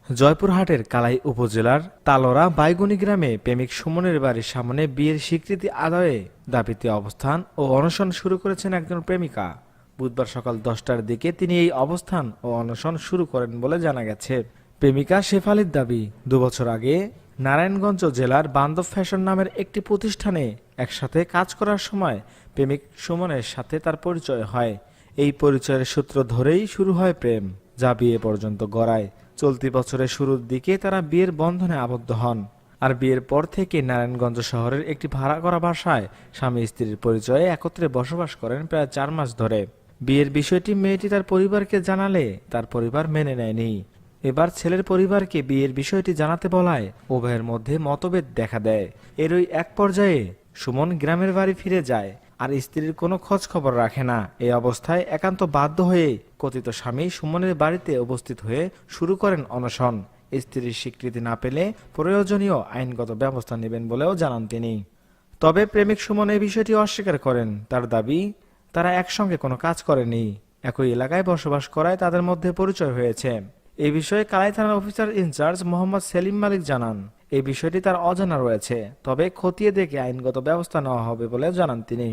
জয়পুরহাটের কালাই উপজেলার তালোড়া বাইগুনি গ্রামে প্রেমিক সুমনের বাড়ির সামনে বিয়ের স্বীকৃতি আদায়ে দাবিতে অবস্থান ও অনশন শুরু করেছেন একজন প্রেমিকা। বুধবার সকাল 10টার দিকে তিনি এই অবস্থান ও অনশন শুরু করেন বলে জানা গেছে। প্রেমিকা শেফালির দাবি, 2 বছর আগে নারায়ণগঞ্জ জেলার বান্ধব ফ্যাশন নামের একটি প্রতিষ্ঠানে একসাথে কাজ করার সময় প্রেমিক সুমনের সাথে তার পরিচয় হয়। এই পরিচয়ের সূত্র ধরেই শুরু হয় প্রেম, যা বিয়ে পর্যন্ত গড়ায়। চলতি বছরের শুরুর দিকে তারা বিয়ের বন্ধনে আবদ্ধ হন। আর বিয়ের পর থেকে নারায়ণগঞ্জ শহরের একটি ভাড়া করা বাসায় স্বামী স্ত্রীর পরিচয়ে একত্রে বসবাস করেন প্রায় 4 মাস ধরে। বিয়ের বিষয়টি মেয়েটি তার পরিবারকে জানালে তার পরিবার মেনে নেয়নি। এবার ছেলের পরিবারকে বিয়ের বিষয়টি জানাতে বলায় উভয়ের মধ্যে মতভেদ দেখা দেয়। এরই এক পর্যায়ে সুমন গ্রামের বাড়ি ফিরে যায় আর স্ত্রীর কোনো খোঁজ খবর রাখে না। এই অবস্থায় একান্ত বাধ্য হয়ে কথিত স্বামী সুমনের বাড়িতে উপস্থিত হয়ে শুরু করেন অনশন। স্ত্রীর স্বীকৃতি না পেলে প্রয়োজনীয় আইনগত ব্যবস্থা নেবেন বলেও জানান তিনি। তবে প্রেমিক সুমন এই বিষয়টি অস্বীকার করেন। তার দাবি, তারা একসঙ্গে কোনো কাজ করেনি, একই এলাকায় বসবাস করায় তাদের মধ্যে পরিচয় হয়েছে। এই বিষয়ে কালাই থানার অফিসার ইনচার্জ মোহাম্মদ সেলিম মালিক জানান, এই বিষয়টি তার অজানা রয়েছে, তবে খতিয়ে দেখে আইনগত ব্যবস্থা নেওয়া হবে বলে জানান তিনি।